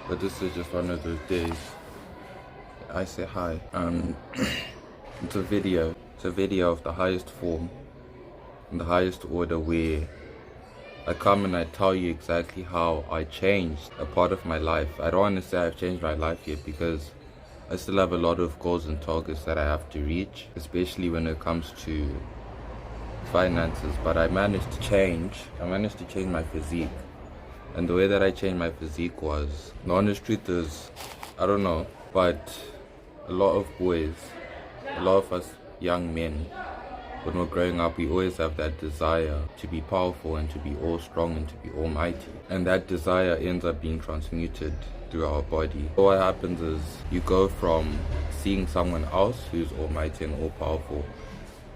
but this is just one of those days. I say hi. It's a video. It's a video of the highest form, in the highest order, where I come and I tell you exactly how I changed a part of my life. I don't want to say I've changed my life yet, because I still have a lot of goals and targets that I have to reach, especially when it comes to finances. But I managed to change my physique. And the way that I changed my physique was, the honest truth is, I don't know, but a lot of boys, a lot of us young men, when we're growing up, we always have that desire to be powerful and to be all strong and to be almighty. And that desire ends up being transmuted through our body. So what happens is, you go from seeing someone else who's almighty and all powerful,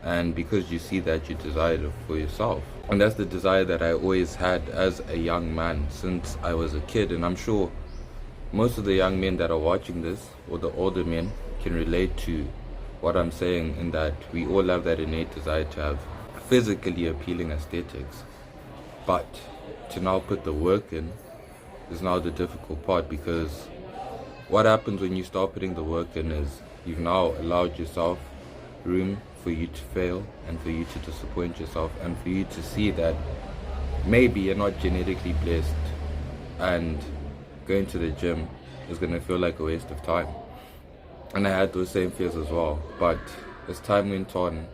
and because you see that, you desire it for yourself. And that's the desire that I always had as a young man since I was a kid. And I'm sure most of the young men that are watching this, or the older men, can relate to what I'm saying, in that we all have that innate desire to have physically appealing aesthetics. But to now put the work in is now the difficult part, because what happens when you start putting the work in is, you've now allowed yourself room for you to fail, and for you to disappoint yourself, and for you to see that maybe you're not genetically blessed, and going to the gym is going to feel like a waste of time. And I had those same fears as well. But as time went on,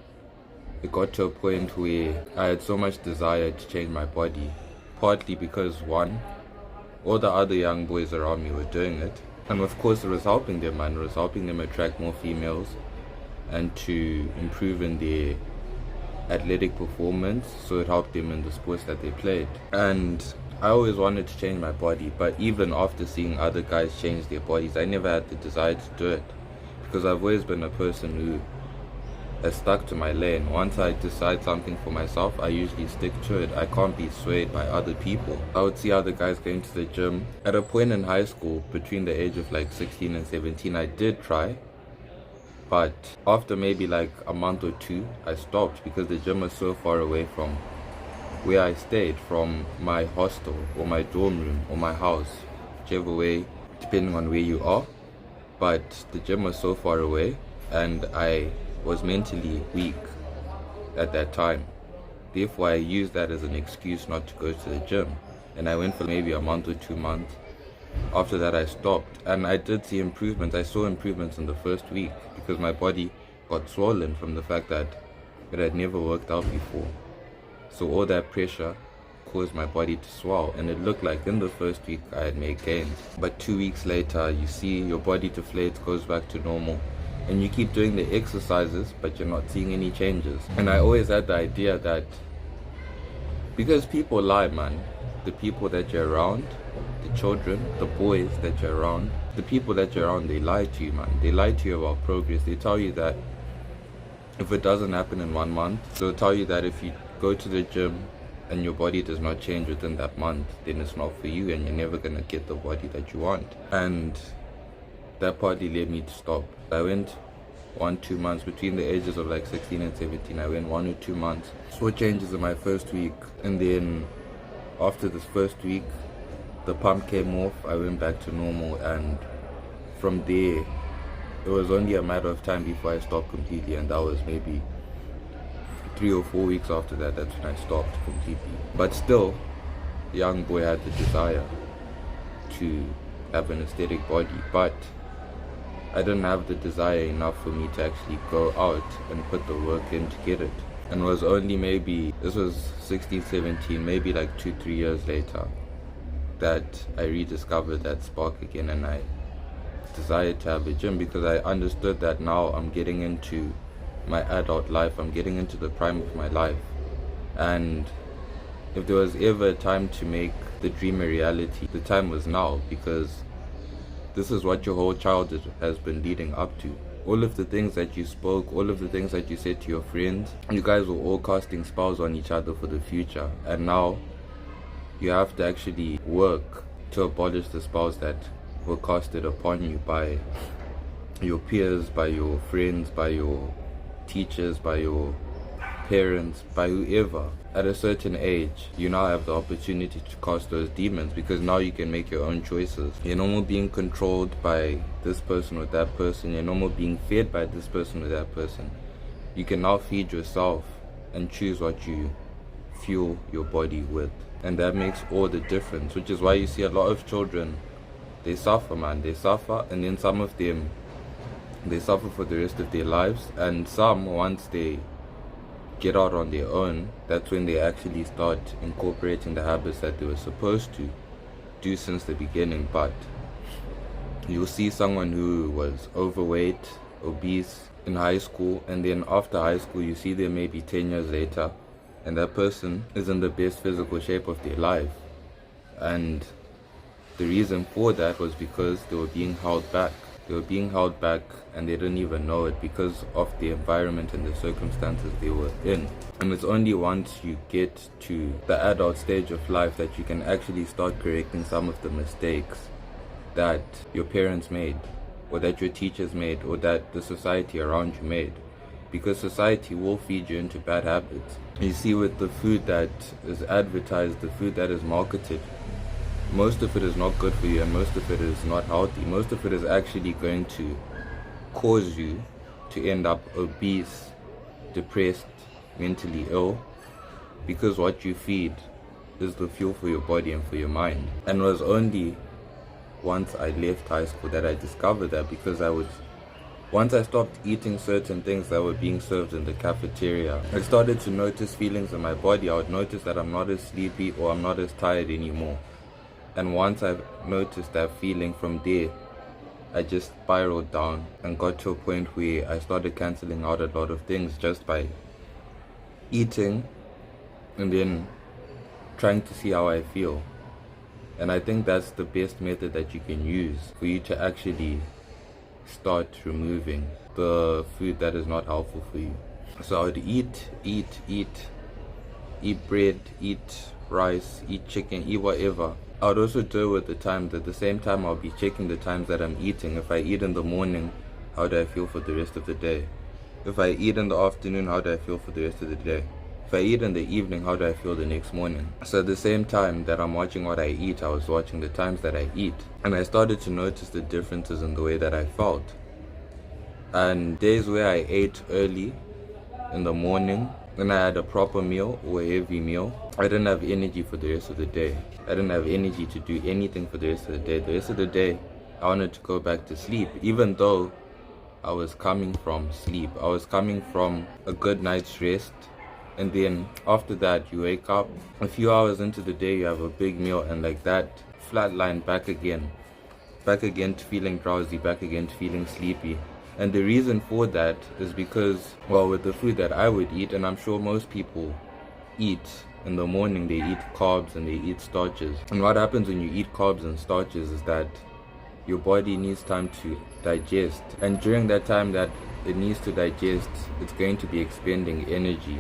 it got to a point where I had so much desire to change my body, partly because, one, all the other young boys around me were doing it, and of course it was helping them, and it was helping them attract more females and to improve in their athletic performance, so it helped them in the sports that they played. And I always wanted to change my body, but even after seeing other guys change their bodies, I never had the desire to do it, because I've always been a person who has stuck to my lane. Once I decide something for myself, I usually stick to it. I can't be swayed by other people. I would see other guys going to the gym. At a point in high school, between the age of like 16 and 17, I did try. But after maybe like a month or two, I stopped, because the gym was so far away from where I stayed, from my hostel or my dorm room or my house, whichever way, depending on where you are. But the gym was so far away, and I was mentally weak at that time. Therefore, I used that as an excuse not to go to the gym. And I went for maybe a month or 2 months. After that, I stopped, and I did see improvements. I saw improvements in the first week, because my body got swollen from the fact that it had never worked out before. So all that pressure caused my body to swell, and it looked like in the first week I had made gains. But 2 weeks later, you see your body deflates, goes back to normal, and you keep doing the exercises, but you're not seeing any changes. And I always had the idea that, because people lie, man, the people that you're around, the children, the boys that you're around, the people that you're around, they lie to you, man. They lie to you about progress. They tell you that if it doesn't happen in 1 month, they'll tell you that if you go to the gym and your body does not change within that month, then it's not for you, and you're never gonna get the body that you want. And that partly led me to stop. I went 1-2 months between the ages of like 16 and 17. I went 1 or 2 months, saw changes in my first week, and then after this first week, the pump came off. I went back to normal, and from there, it was only a matter of time before I stopped completely, and that was maybe 3 or 4 weeks after that. That's when I stopped completely. But still, the young boy had the desire to have an aesthetic body, but I didn't have the desire enough for me to actually go out and put the work in to get it. And it was only maybe, this was 16, 17, maybe like 2-3 years later, that I rediscovered that spark again, and I desired to have a gym, because I understood that now I'm getting into my adult life, I'm getting into the prime of my life, and if there was ever a time to make the dream a reality, the time was now, because this is what your whole childhood has been leading up to. All of the things that you spoke, all of the things that you said to your friends, you guys were all casting spells on each other for the future, and now you have to actually work to abolish the spells that were casted upon you by your peers, by your friends, by your teachers, by your parents, by whoever. at a certain age, you now have the opportunity to cast those demons, because now you can make your own choices. You're no more being controlled by this person or that person. You're no more being fed by this person or that person. You can now feed yourself and choose what you fuel your body with. And that makes all the difference, which is why you see a lot of children, they suffer, man. They suffer, and then some of them, they suffer for the rest of their lives. And some, once they get out on their own, that's when they actually start incorporating the habits that they were supposed to do since the beginning. But you'll see someone who was overweight, obese in high school, and then after high school you see them maybe 10 years later, and that person is in the best physical shape of their life. And the reason for that was because they were being held back. They were being held back, and they didn't even know it, because of the environment and the circumstances they were in. And it's only once you get to the adult stage of life that you can actually start correcting some of the mistakes that your parents made, or that your teachers made, or that the society around you made. Because society will feed you into bad habits. You see, with the food that is advertised, the food that is marketed, most of it is not good for you, and most of it is not healthy. Most of it is actually going to cause you to end up obese, depressed, mentally ill, because what you feed is the fuel for your body and for your mind. And it was only once I left high school that I discovered that, because once I stopped eating certain things that were being served in the cafeteria, I started to notice feelings in my body. I would notice that I'm not as sleepy, or I'm not as tired anymore. And once I noticed that feeling, from there I just spiraled down and got to a point where I started cancelling out a lot of things just by eating and then trying to see how I feel. And I think that's the best method that you can use for you to actually start removing the food that is not helpful for you. So I would eat bread, eat rice, eat chicken, eat whatever. I would also do it at the same time I'll be checking the times that I'm eating. If I eat in the morning, how do I feel for the rest of the day? If I eat in the afternoon, how do I feel for the rest of the day? If I eat in the evening, how do I feel the next morning? So at the same time that I'm watching what I eat, I was watching the times that I eat. And I started to notice the differences in the way that I felt. And days where I ate early in the morning, when I had a proper meal or a heavy meal, I didn't have energy for the rest of the day. I didn't have energy to do anything for the rest of the day. The rest of the day, I wanted to go back to sleep, even though I was coming from sleep. I was coming from a good night's rest. And then after that, you wake up, a few hours into the day, you have a big meal, and like that, flatline back again to feeling drowsy, back again to feeling sleepy. And the reason for that is because, well, with the food that I would eat, and I'm sure most people eat in the morning, they eat carbs and they eat starches. And what happens when you eat carbs and starches is that your body needs time to digest. And during that time that it needs to digest, it's going to be expending energy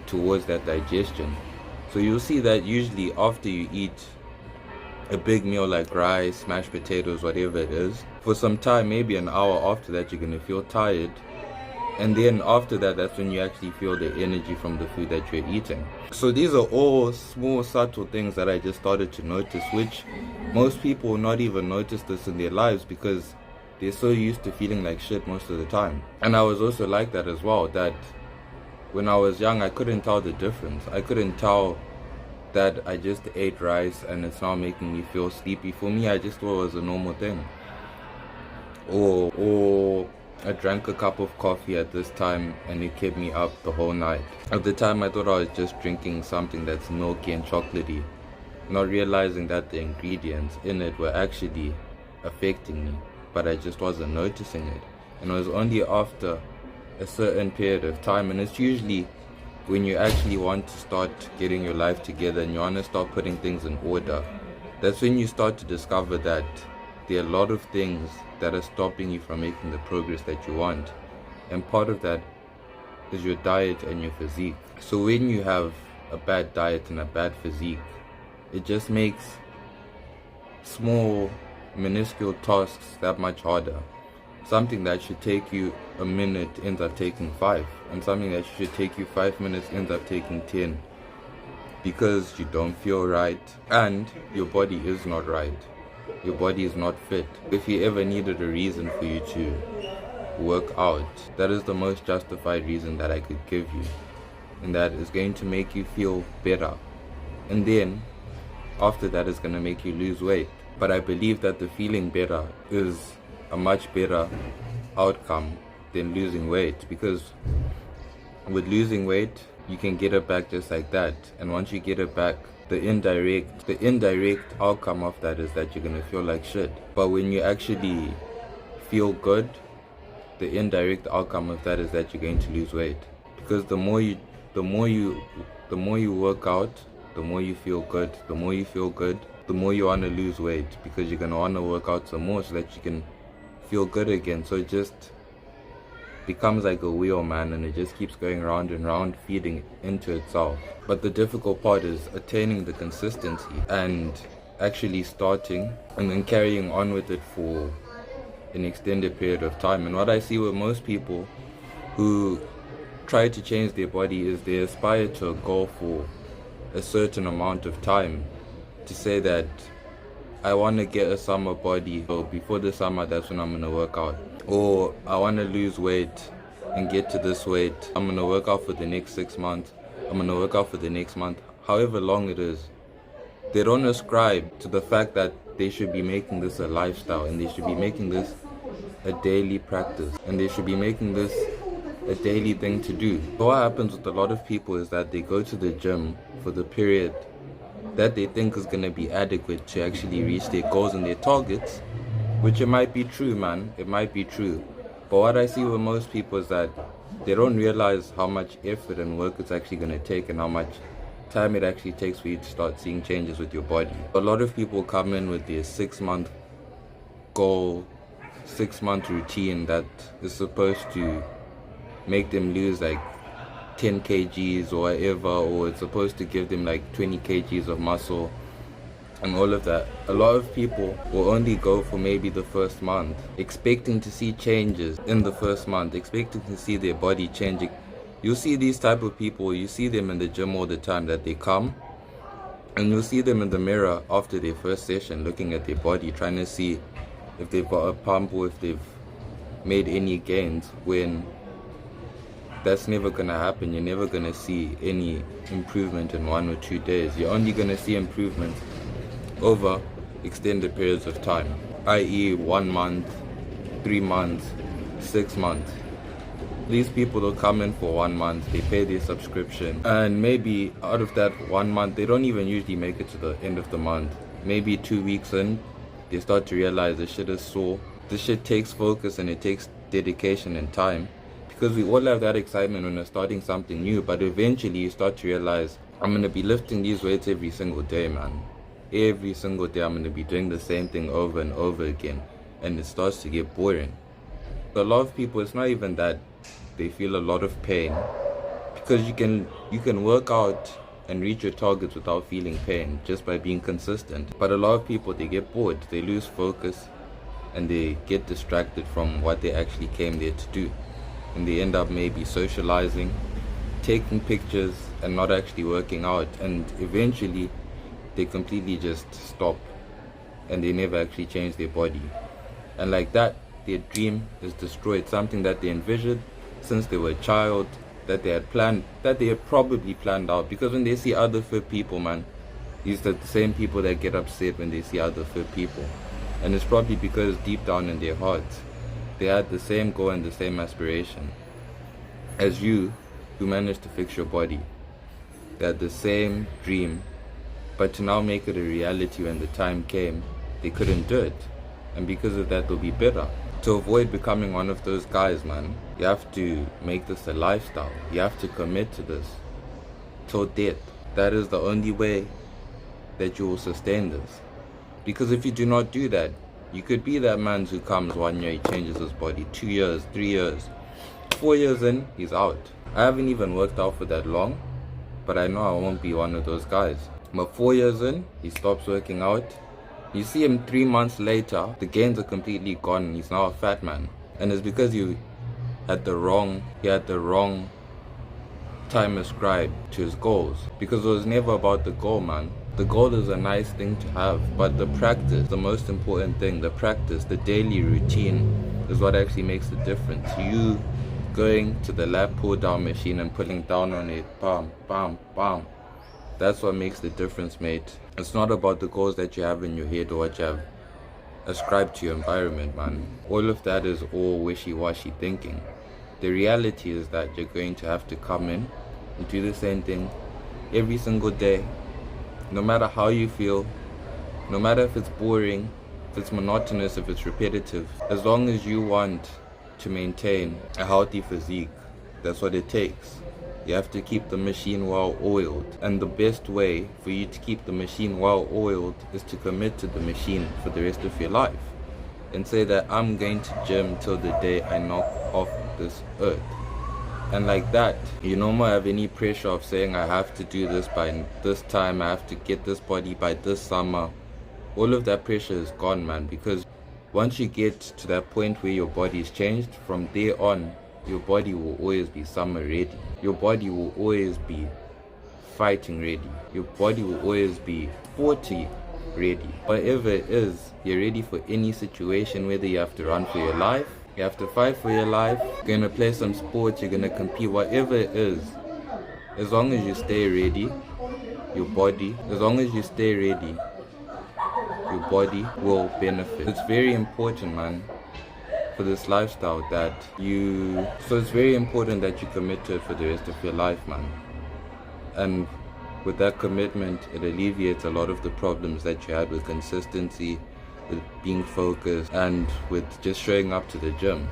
towards that digestion. So you'll see that usually after you eat a big meal like rice, mashed potatoes, whatever it is, for some time, maybe an hour after that, you're going to feel tired. And then after that, that's when you actually feel the energy from the food that you're eating. So these are all small, subtle things that I just started to notice, which most people will not even notice this in their lives because they're so used to feeling like shit most of the time. And I was also like that as well, that when I was young, I couldn't tell the difference. I couldn't tell that I just ate rice and it's now making me feel sleepy. For me, I just thought it was a normal thing. Or I drank a cup of coffee at this time and it kept me up the whole night. At the time, I thought I was just drinking something that's milky and chocolatey, not realizing that the ingredients in it were actually affecting me, but I just wasn't noticing it. And it was only after a certain period of time, and it's usually when you actually want to start getting your life together and you want to start putting things in order, that's when you start to discover that there are a lot of things that are stopping you from making the progress that you want. And part of that is your diet and your physique. So when you have a bad diet and a bad physique, it just makes small, minuscule tasks that much harder. Something that should take you a minute ends up taking 5, and something that should take you 5 minutes ends up taking 10. because you don't feel right and your body is not right. Your body is not fit. If you ever needed a reason for you to work out, that is the most justified reason that I could give you, and that is going to make you feel better, and then after that is going to make you lose weight. But I believe that the feeling better is a much better outcome than losing weight, because with losing weight you can get it back just like that, and once you get it back, the indirect outcome of that is that you're going to feel like shit. But when you actually feel good, the indirect outcome of that is that you're going to lose weight, because the more you work out, the more you feel good. The more you feel good, the more you want to lose weight, because you're going to want to work out some more so that you can feel good again. So it just becomes like a wheel, man, and it just keeps going round and round, feeding into itself. But the difficult part is attaining the consistency and actually starting and then carrying on with it for an extended period of time. And what I see with most people who try to change their body is they aspire to a goal for a certain amount of time, to say that I want to get a summer body, so before the summer that's when I'm going to work out, or I want to lose weight and get to this weight, I'm going to work out for the next 6 months, I'm going to work out for the next month, however long it is. They don't ascribe to the fact that they should be making this a lifestyle, and they should be making this a daily practice, and they should be making this a daily thing to do. But what happens with a lot of people is that they go to the gym for the period that they think is going to be adequate to actually reach their goals and their targets, which it might be true, man, it might be true. But what I see with most people is that they don't realize how much effort and work it's actually going to take, and how much time it actually takes for you to start seeing changes with your body. A lot of people come in with their 6-month goal, 6-month routine that is supposed to make them lose like 10 kgs or whatever, or it's supposed to give them like 20 kgs of muscle and all of that. A lot of people will only go for maybe the first month, expecting to see changes in the first month, expecting to see their body changing. You see these type of people, you see them in the gym all the time, that they come and you'll see them in the mirror after their first session looking at their body, trying to see if they've got a pump or if they've made any gains, when that's never gonna happen. You're never gonna see any improvement in 1 or 2 days. You're only gonna see improvement over extended periods of time, i.e. 1 month, 3 months, 6 months. These people will come in for 1 month, they pay their subscription, and maybe out of that 1 month, they don't even usually make it to the end of the month. Maybe 2 weeks in, they start to realize this shit is sore. This shit takes focus and it takes dedication and time. Because we all have that excitement when we're starting something new, but eventually you start to realize, I'm going to be lifting these weights every single day, man. Every single day I'm going to be doing the same thing over and over again, and it starts to get boring. A lot of people, it's not even that they feel a lot of pain, because you can work out and reach your targets without feeling pain just by being consistent. But a lot of people, they get bored, they lose focus, and they get distracted from what they actually came there to do. And they end up maybe socializing, taking pictures, and not actually working out, and eventually they completely just stop and they never actually change their body. And like that, their dream is destroyed. Something that they envisioned since they were a child, that they had planned, that they had probably planned out. Because when they see other fit people, man, these are the same people that get upset when they see other fit people. And it's probably because deep down in their hearts, they had the same goal and the same aspiration as you, who managed to fix your body. They had the same dream, but to now make it a reality when the time came, they couldn't do it. And because of that, they'll be better. To avoid becoming one of those guys, man, you have to make this a lifestyle. You have to commit to this till death. That is the only way that you will sustain this. Because if you do not do that, you could be that man who comes 1 year, he changes his body, 2 years, 3 years, 4 years in, he's out. I haven't even worked out for that long, but I know I won't be one of those guys. But 4 years in, he stops working out. You see him 3 months later, the gains are completely gone, and he's now a fat man. And it's because you had the wrong time ascribed to his goals, because it was never about the goal, man. The goal is a nice thing to have, but the practice, the most important thing, the practice, the daily routine is what actually makes the difference. You going to the lat pull down machine and pulling down on it, bam, bam, bam. That's what makes the difference, mate. It's not about the goals that you have in your head or what you have ascribed to your environment, man. All of that is all wishy-washy thinking. The reality is that you're going to have to come in and do the same thing every single day, no matter how you feel, no matter if it's boring, if it's monotonous, if it's repetitive. As long as you want to maintain a healthy physique, that's what it takes. You have to keep the machine well oiled, and the best way for you to keep the machine well oiled is to commit to the machine for the rest of your life and say that I'm going to gym till the day I knock off this earth. And like that, you no more have any pressure of saying I have to do this by this time, I have to get this body by this summer. All of that pressure is gone, man, because once you get to that point where your body is changed, from there on, your body will always be summer ready. Your body will always be fighting ready. Your body will always be 40 ready. Whatever it is, you're ready for any situation, whether you have to run for your life, you have to fight for your life, you're gonna play some sports, you're gonna compete, whatever it is. As long as you stay ready, your body will benefit. It's very important, man, for this lifestyle it's very important that you commit to it for the rest of your life, man. And with that commitment, it alleviates a lot of the problems that you had with consistency, with being focused, and with just showing up to the gym.